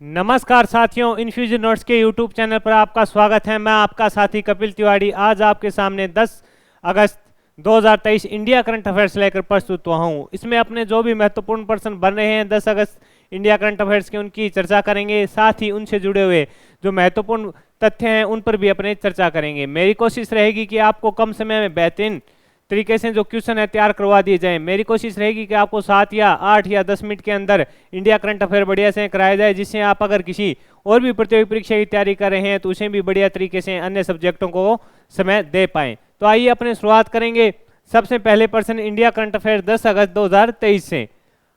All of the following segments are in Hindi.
नमस्कार साथियों, इन्फ्यूजन नोट्स के यूट्यूब चैनल पर आपका स्वागत है। मैं आपका साथी कपिल तिवारी आज आपके सामने 10 अगस्त 2023 इंडिया करंट अफेयर्स लेकर प्रस्तुत हुआ हूँ। इसमें अपने जो भी महत्वपूर्ण पर्सन बन रहे हैं 10 अगस्त इंडिया करंट अफेयर्स के, उनकी चर्चा करेंगे। साथ ही उनसे जुड़े हुए जो महत्वपूर्ण तथ्य हैं उन पर भी अपने चर्चा करेंगे। मेरी कोशिश रहेगी कि आपको कम समय में बेहतरीन तरीके से जो क्वेश्चन है तैयार करवा दिए जाएं। मेरी कोशिश रहेगी कि आपको 7 या 8 या 10 मिनट के अंदर इंडिया करंट अफेयर बढ़िया से कराया जाए, जिससे आप अगर किसी और भी प्रतियोगी परीक्षा की तैयारी कर रहे हैं तो उसे भी बढ़िया तरीके से अन्य सब्जेक्टों को समय दे पाएं। तो आइए अपने शुरुआत करेंगे। सबसे पहले प्रश्न इंडिया करंट अफेयर 10 अगस्त 2023 से।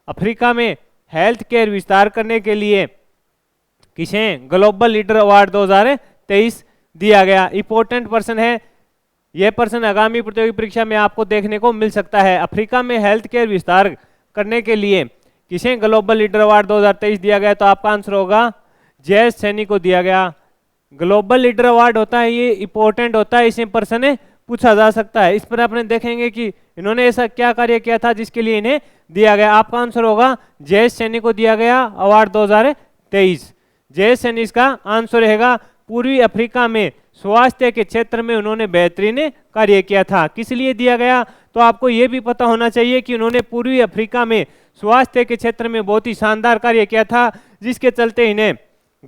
अफ्रीका में हेल्थ केयर विस्तार करने के लिए किसे ग्लोबल लीडर अवार्ड 2023 दिया गया। इंपॉर्टेंट प्रश्न है, यह प्रश्न आगामी प्रतियोगी परीक्षा में आपको देखने को मिल सकता है। अफ्रीका में हेल्थ केयर विस्तार करने के लिए किसे ग्लोबल लीडर अवार्ड 2023 दिया गया, तो आपका आंसर होगा जयेश सैनी को दिया गया। ग्लोबल लीडर अवार्ड होता है, ये इंपॉर्टेंट होता है, इसे प्रश्न पूछा जा सकता है। इस पर अपने देखेंगे कि इन्होंने ऐसा क्या कार्य किया था जिसके लिए इन्हें दिया गया। आपका आंसर होगा जयेश सैनी को दिया गया अवार्ड 2023। जयेश सैनी इसका आंसर रहेगा। पूर्वी अफ्रीका में स्वास्थ्य के क्षेत्र में उन्होंने बेहतरीन कार्य किया था। किस लिए दिया गया, तो आपको यह भी पता होना चाहिए कि उन्होंने पूर्वी अफ्रीका में स्वास्थ्य के क्षेत्र में बहुत ही शानदार कार्य किया था, जिसके चलते इन्हें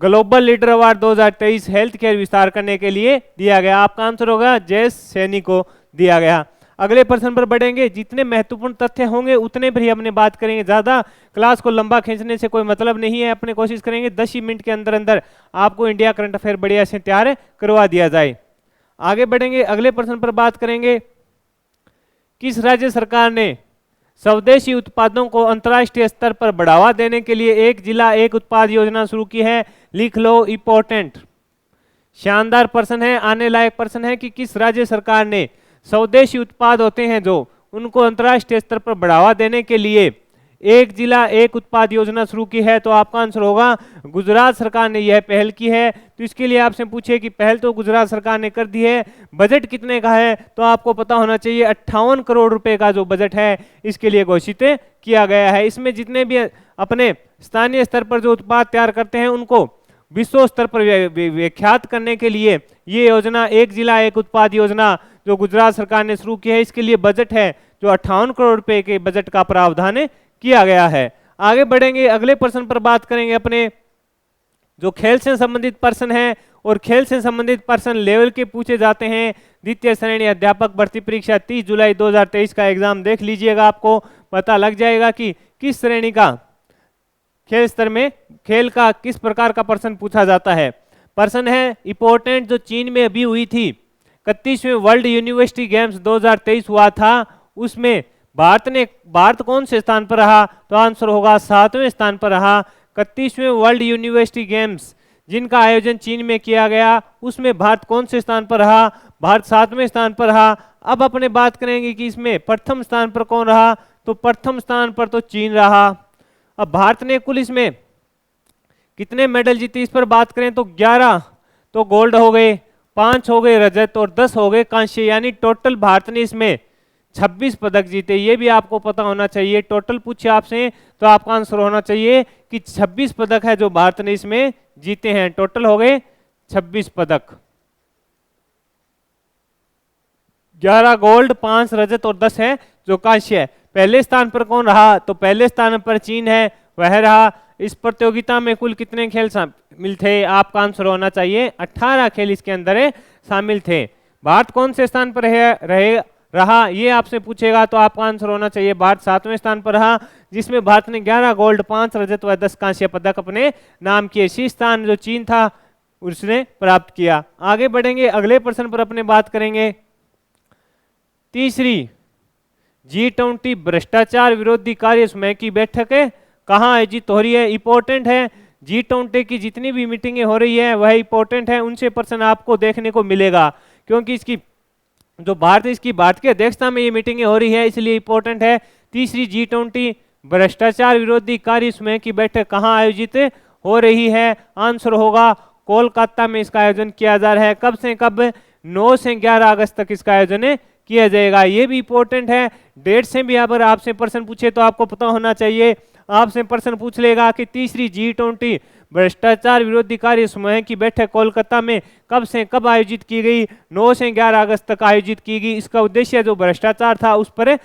global leader award 2023 health care विस्तार करने के लिए दिया गया। आपका आंसर होगा जयेश सैनी को दिया गया। अगले प्रश्न पर बढ़ेंगे। जितने महत्वपूर्ण तथ्य होंगे उतने पर ही अपने बात करेंगे, ज्यादा क्लास को लंबा खींचने से कोई मतलब नहीं है। अपने कोशिश करेंगे 10 ही मिनट के अंदर अंदर आपको इंडिया करंट अफेयर बढ़िया से तैयार करवा दिया जाए। आगे बढ़ेंगे, अगले प्रश्न पर बात करेंगे। किस राज्य सरकार ने स्वदेशी उत्पादों को अंतर्राष्ट्रीय स्तर पर बढ़ावा देने के लिए एक जिला एक उत्पाद योजना शुरू की है। लिख लो, इंपॉर्टेंट शानदार प्रश्न है, आने लायक प्रश्न है कि किस राज्य सरकार ने स्वदेशी उत्पाद होते हैं जो उनको अंतर्राष्ट्रीय स्तर पर बढ़ावा देने के लिए एक जिला एक उत्पाद योजना शुरू की है। तो आपका आंसर होगा गुजरात सरकार ने यह पहल की है। तो इसके लिए आपसे पूछे कि पहल तो गुजरात सरकार ने कर दी है, बजट कितने का है, तो आपको पता होना चाहिए 58 करोड़ रुपए का जो बजट है इसके लिए घोषित किया गया है। इसमें जितने भी अपने स्थानीय स्तर पर जो उत्पाद तैयार करते हैं उनको विश्व स्तर पर विख्यात करने के लिए ये योजना एक जिला एक उत्पाद योजना जो गुजरात सरकार ने शुरू की है, इसके लिए बजट है जो 58 करोड़ रुपए के बजट का प्रावधान किया गया है। आगे बढ़ेंगे, अगले प्रश्न पर बात करेंगे। अपने जो खेल से संबंधित प्रश्न है और खेल से संबंधित प्रश्न लेवल के पूछे जाते हैं। द्वितीय श्रेणी अध्यापक भर्ती परीक्षा 30 जुलाई 2023 का एग्जाम देख लीजिएगा, आपको पता लग जाएगा कि किस श्रेणी का खेल स्तर में खेल का किस प्रकार का प्रश्न पूछा जाता है। प्रश्न है इंपॉर्टेंट, जो चीन में अभी हुई थी 31वें वर्ल्ड यूनिवर्सिटी गेम्स 2023 हुआ था, उसमें भारत कौन से स्थान पर रहा, तो आंसर होगा 7वें स्थान पर रहा। 31वें वर्ल्ड यूनिवर्सिटी गेम्स जिनका आयोजन चीन में किया गया, उसमें भारत कौन से स्थान पर रहा, भारत 7वें स्थान पर रहा। अब अपने बात करेंगे कि इसमें प्रथम स्थान पर कौन रहा, तो प्रथम स्थान पर तो चीन रहा। अब भारत ने कुल इसमें कितने मेडल जीते, इस पर बात करें तो 11 तो गोल्ड हो गए, 5 हो गए रजत और 10 हो गए कांस्य, यानी टोटल भारत ने इसमें 26 पदक जीते। ये भी आपको पता होना चाहिए। टोटल पूछे आपसे तो आपका आंसर होना चाहिए कि 26 पदक है जो भारत ने इसमें जीते हैं। टोटल हो गए 26 पदक, 11 गोल्ड 5 रजत और 10 है जो कांस्य है। पहले स्थान पर कौन रहा, तो पहले स्थान पर चीन है, वह रहा। इस प्रतियोगिता में कुल कितने खेल शामिल थे, आपका आंसर होना चाहिए 18 खेल इसके अंदर शामिल थे। भारत कौन से स्थान पर रहा, ये आपसे पूछेगा तो आपका आंसर होना चाहिए भारत 7वें स्थान पर रहा, जिसमें भारत ने 11 गोल्ड 5 रजत व 10 कांस्य पदक अपने नाम किए। शीर्ष स्थान जो चीन था उसने प्राप्त किया। आगे बढ़ेंगे, अगले प्रश्न पर अपने बात करेंगे। तीसरी G20 भ्रष्टाचार विरोधी कार्य समूह की बैठक कहाँ आयोजित हो रही है। इंपॉर्टेंट है, G20 की जितनी भी मीटिंगें हो रही है वह इंपॉर्टेंट है, उनसे प्रश्न आपको देखने को मिलेगा, क्योंकि इसकी भारत की अध्यक्षता में ये मीटिंगें हो रही है, इसलिए इंपॉर्टेंट है। तीसरी G20 भ्रष्टाचार विरोधी कार्य समूह की बैठक कहाँ आयोजित हो रही है, आंसर होगा कोलकाता में इसका आयोजन किया जा रहा है। कब से कब, 9 से 11 अगस्त तक इसका आयोजन किया जाएगा। ये भी इंपॉर्टेंट है। डेट से भी अगर आपसे प्रश्न पूछे तो आपको पता होना चाहिए। आपसे प्रश्न पूछ लेगा कि तीसरी G20 भ्रष्टाचार विरोधी कार्य समूह की बैठक कोलकाता में कब से कब आयोजित की गई? 9 से 11 अगस्त तक आयोजित की गई। इसका उद्देश्य जो भ्रष्टाचार था उस पर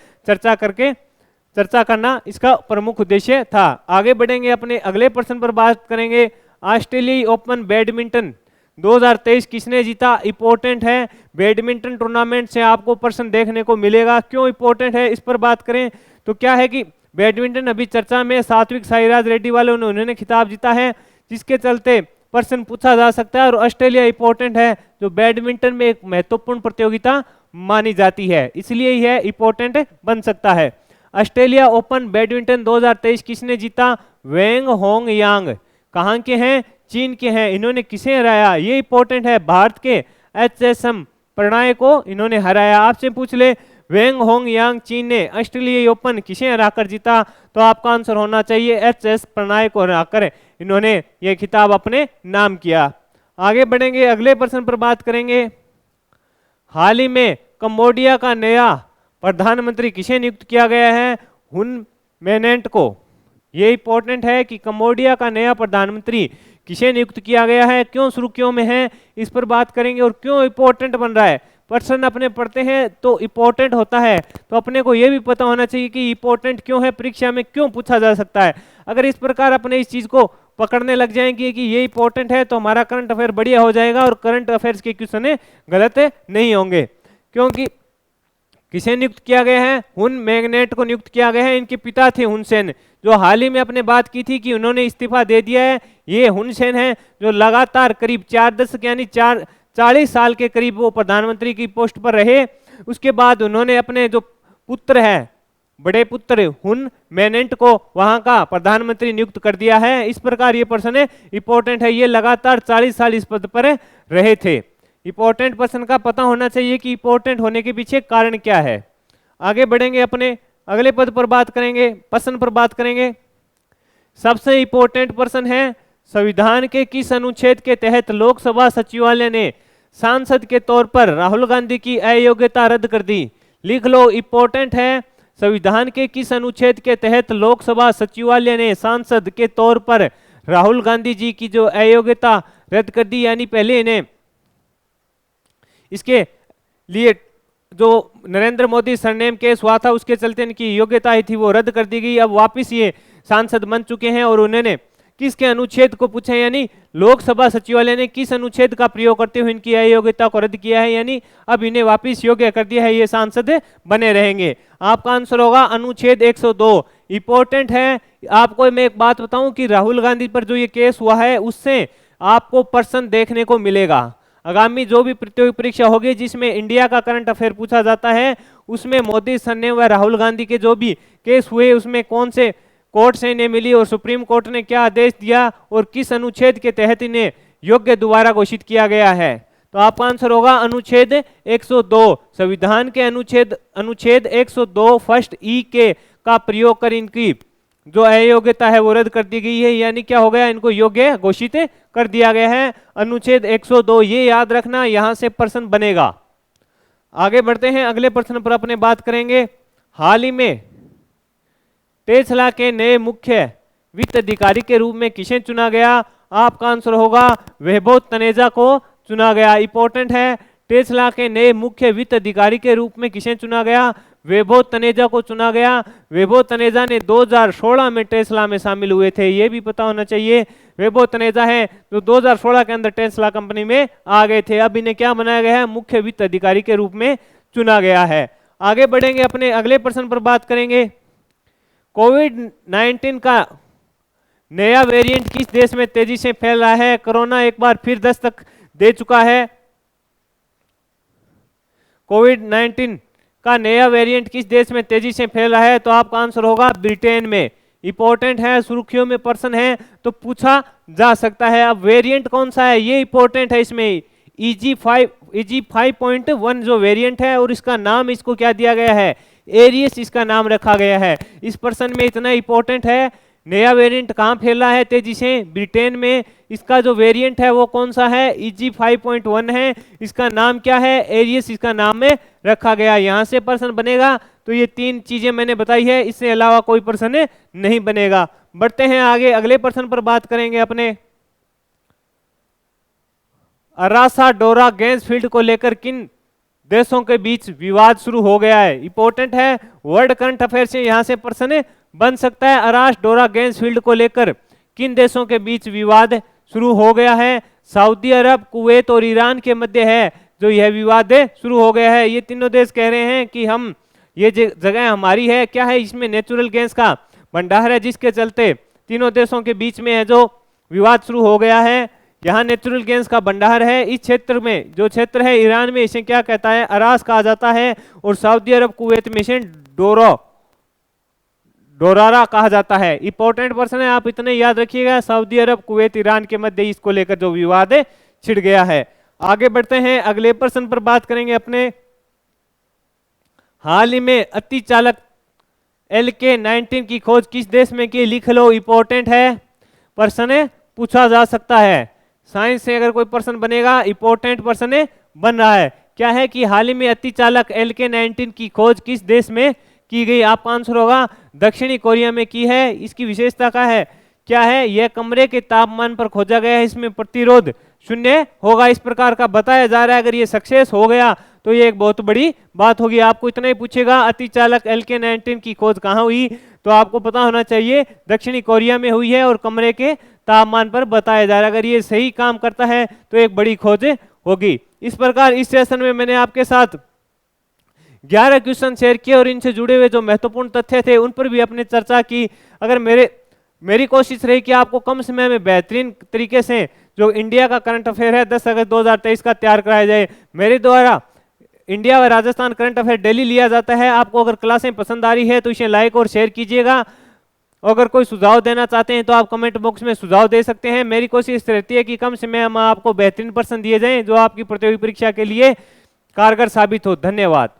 चर्चा करना इसका प्रमुख उद्देश्य था। आगे बढ़ेंगे, अपने अगले प्रश्न पर बात करेंगे। ऑस्ट्रेलियाई ओपन बैडमिंटन 2023 किसने जीता? इंपॉर्टेंट है, बैडमिंटन टूर्नामेंट से आपको प्रश्न देखने को मिलेगा। क्यों इंपॉर्टेंट है, इस पर बात करें तो क्या है कि बैडमिंटन अभी चर्चा में, सात्विक साईराज रेड्डी वालों ने उन्होंने खिताब जीता है, जिसके चलते प्रश्न पूछा जा सकता है। और ऑस्ट्रेलिया इंपॉर्टेंट है, जो बैडमिंटन में एक महत्वपूर्ण प्रतियोगिता मानी जाती है, इसलिए यह इंपॉर्टेंट बन सकता है। ऑस्ट्रेलिया ओपन बैडमिंटन 2023 किसने जीता? वेंग होंग यांग। कहाँ के हैं? चीन के हैं। इन्होंने किसे हराया? ये इंपॉर्टेंट है, भारत के HSM प्रणय को इन्होंने हराया। आपसे पूछ ले, वेंग होंग यांग चीन ने ऑस्ट्रेलियाई ओपन किसे हराकर जीता? तो आपका आंसर होना चाहिए HS प्रणय को हराकर इन्होंने ये खिताब अपने नाम किया। आगे बढ़ेंगे, अगले प्रश्न पर बात करेंगे। हाल ही में कंबोडिया का नया प्रधानमंत्री किसे नियुक्त किया गया है? हुन मेनेंट को। ये इंपॉर्टेंट है कि कंबोडिया का नया प्रधानमंत्री किसे नियुक्त किया गया है, क्यों सुर्खियों में है, इस पर बात करेंगे। और क्यों इंपॉर्टेंट बन रहा है, प्रश्न अपने पढ़ते हैं तो इंपॉर्टेंट होता है, तो अपने को यह भी पता होना चाहिए कि इंपॉर्टेंट क्यों है, परीक्षा में क्यों पूछा जा सकता है। अगर इस प्रकार अपने इस चीज को पकड़ने लग जाएंगे कि ये इंपॉर्टेंट है, तो हमारा करंट अफेयर बढ़िया हो जाएगा और करंट अफेयर्स के क्वेश्चन गलत नहीं होंगे। क्योंकि किसे नियुक्त किया गया है? हुन मैग्नेट को नियुक्त किया गया है। इनके पिता थे हुन सेन, जो हाल ही में अपने बात की थी कि उन्होंने इस्तीफा दे दिया है। ये हुन सेन है जो लगातार करीब 4 दशक यानी 40 साल के करीब वो प्रधानमंत्री की पोस्ट पर रहे। उसके बाद उन्होंने अपने जो पुत्र है, बड़े पुत्र हुन मेनेंट को वहां का प्रधानमंत्री नियुक्त कर दिया है। इस प्रकार ये प्रश्न इंपॉर्टेंट है, ये लगातार 40 साल इस पद पर रहे थे। इंपॉर्टेंट पर्सन का पता होना चाहिए कि इंपॉर्टेंट होने के पीछे कारण क्या है। आगे बढ़ेंगे, अपने अगले पद पर बात करेंगे, प्रश्न पर बात करेंगे। सबसे इंपॉर्टेंट पर्सन है, संविधान के किस अनुच्छेद के तहत लोकसभा सचिवालय ने सांसद के तौर पर राहुल गांधी की अयोग्यता रद्द कर दी? लिख लो, इंपॉर्टेंट है, संविधान के किस अनुच्छेद के तहत लोकसभा सचिवालय ने सांसद के तौर पर राहुल गांधी जी की जो अयोग्यता रद्द कर दी, यानी पहले इन्हें इसके लिए जो नरेंद्र मोदी सरनेम केस हुआ था उसके चलते इनकी योग्यता ही थी वो रद्द कर दी गई। अब वापस ये सांसद बन चुके हैं और उन्होंने किसके अनुच्छेद को पूछा, यानी लोकसभा सचिवालय ने किस अनुच्छेद का प्रयोग करते हुए इनकी अयोग्यता को रद्द किया है, यानी अब इन्हें वापस योग्य कर दिया है, ये सांसद बने रहेंगे। आपका आंसर होगा अनुच्छेद 102। इंपॉर्टेंट है, आपको मैं एक बात बताऊं कि राहुल गांधी पर जो ये केस हुआ है उससे आपको प्रश्न देखने को मिलेगा। आगामी जो भी प्रतियोगी परीक्षा होगी जिसमें इंडिया का करंट अफेयर पूछा जाता है, उसमें मोदी सरनेम व राहुल गांधी के जो भी केस हुए उसमें कौन से कोर्ट से इन्हें मिली और सुप्रीम कोर्ट ने क्या आदेश दिया और किस अनुच्छेद के तहत इन्हें योग्य दोबारा घोषित किया गया है। तो आपका आंसर होगा अनुच्छेद 102। संविधान के अनुच्छेद 102 फर्स्ट ई के का प्रयोग कर इनकी जो अयोग्यता है वो रद्द कर दी गई है, यानी क्या हो गया, इनको योग्य घोषित कर दिया गया है। अनुच्छेद 102 ये याद रखना, यहां से प्रश्न बनेगा। आगे बढ़ते हैं, अगले प्रश्न पर अपने बात करेंगे। हाल ही में टेस्ला के नए मुख्य वित्त अधिकारी के रूप में किसे चुना गया? आपका आंसर होगा वैभव तनेजा को चुना गया। इंपॉर्टेंट है, टेस्ला के नए मुख्य वित्त अधिकारी के रूप में किसे चुना गया? वैभव तनेजा को चुना गया। वैभव तनेजा ने 2016 में टेस्ला में शामिल हुए थे, ये भी पता होना चाहिए। वैभव तनेजा है जो 2016 के अंदर टेस्ला कंपनी में आ गए थे। अब इन्हें क्या बनाया गया है? मुख्य वित्त अधिकारी के रूप में चुना गया है। आगे बढ़ेंगे, अपने अगले प्रश्न पर बात करेंगे। कोविड-19 का नया वेरिएंट किस देश में तेजी से फैल रहा है? कोरोना एक बार फिर दस्तक दे चुका है। कोविड-19 का नया वेरिएंट किस देश में तेजी से फैल रहा है? तो आपका आंसर होगा ब्रिटेन में। इंपॉर्टेंट है, सुर्खियों में प्रश्न है तो पूछा जा सकता है। अब वेरिएंट कौन सा है ये इंपॉर्टेंट है, इसमें EG5.1 जो वेरिएंट है और इसका नाम इसको क्या दिया गया है? एरियस इसका नाम रखा गया है। इस प्रश्न में इतना इंपॉर्टेंट है, नया वेरिएंट कहाँ फैला है तेजी से? ब्रिटेन में। इसका जो वेरिएंट है वो कौन सा है? EG5.1 है। इसका नाम क्या है? एरियस इसका नाम में रखा गया। यहाँ से प्रश्न बनेगा तो ये 3 चीजें मैंने बताई है, इससे अलावा कोई प्रश्न नहीं बनेगा। बढ़ते हैं आगे, अगले प्रश्न पर बात करेंगे अपने। अरासा डोरा गैस फील्ड को लेकर किन देशों के बीच विवाद शुरू हो गया है? इंपॉर्टेंट है, वर्ल्ड करंट अफेयर से यहां से प्रश्न बन सकता है। अरास डोरा गैस फील्ड को लेकर किन देशों के बीच विवाद शुरू हो गया है? सऊदी अरब, कुवैत और ईरान के मध्य है जो यह विवाद शुरू हो गया है। ये तीनों देश कह रहे हैं कि हम ये जगह हमारी है। क्या है? इसमें नेचुरल गैस का भंडार है, जिसके चलते तीनों देशों के बीच में है जो विवाद शुरू हो गया है। यहाँ नेचुरल गैस का भंडार है। इस क्षेत्र में जो क्षेत्र है ईरान में, इसे क्या कहता है? अरास कहा जाता है। और सऊदी अरब कुवैत में इसे डोरारा कहा जाता है। इंपॉर्टेंट प्रश्न है, आप इतने याद रखिएगा। सऊदी अरब कुवैत ईरान के मध्य इसको लेकर जो विवाद छिड़ गया है। आगे बढ़ते हैं, अगले प्रश्न पर बात करेंगे अपने। हाल ही में अति चालक LK-19 की खोज किस देश में की? लिख लो, इंपॉर्टेंट है, प्रश्न पूछा जा सकता है। साइंस से अगर कोई प्रश्न बनेगा, इंपॉर्टेंट प्रश्न बन रहा है। क्या है कि हाल ही में अति चालक LK-19 की खोज किस देश में की गई? आपका आंसर होगा दक्षिणी कोरिया में की है। इसकी विशेषता क्या है? यह कमरे के तापमान पर खोजा गया है, इसमें प्रतिरोध शून्य होगा, इस प्रकार का बताया जा रहा है। अगर ये सक्सेस हो गया तो ये एक बहुत बड़ी बात होगी। आपको इतना ही पूछेगा अति चालक LK-19 की खोज कहाँ हुई, तो आपको पता होना चाहिए दक्षिणी कोरिया में हुई है और कमरे के तापमान पर बताया जा रहा है। अगर ये सही काम करता है तो एक बड़ी खोज होगी। इस प्रकार इस सेशन में मैंने आपके साथ 11 क्वेश्चन शेयर किए और इनसे जुड़े हुए जो महत्वपूर्ण तथ्य थे उन पर भी अपने चर्चा की। अगर मेरी कोशिश रही कि आपको कम समय में बेहतरीन तरीके से जो इंडिया का करंट अफेयर है 10 अगस्त 2023 का तैयार कराया जाए। मेरे द्वारा इंडिया व राजस्थान करंट अफेयर डेली लिया जाता है। आपको अगर क्लासें पसंद आ रही है तो इसे लाइक और शेयर कीजिएगा। अगर कोई सुझाव देना चाहते हैं तो आप कमेंट बॉक्स में सुझाव दे सकते हैं। मेरी कोशिश रहती है कि कम समय में आपको बेहतरीन प्रश्न दिए जाएं जो आपकी प्रतियोगी परीक्षा के लिए कारगर साबित हो। धन्यवाद।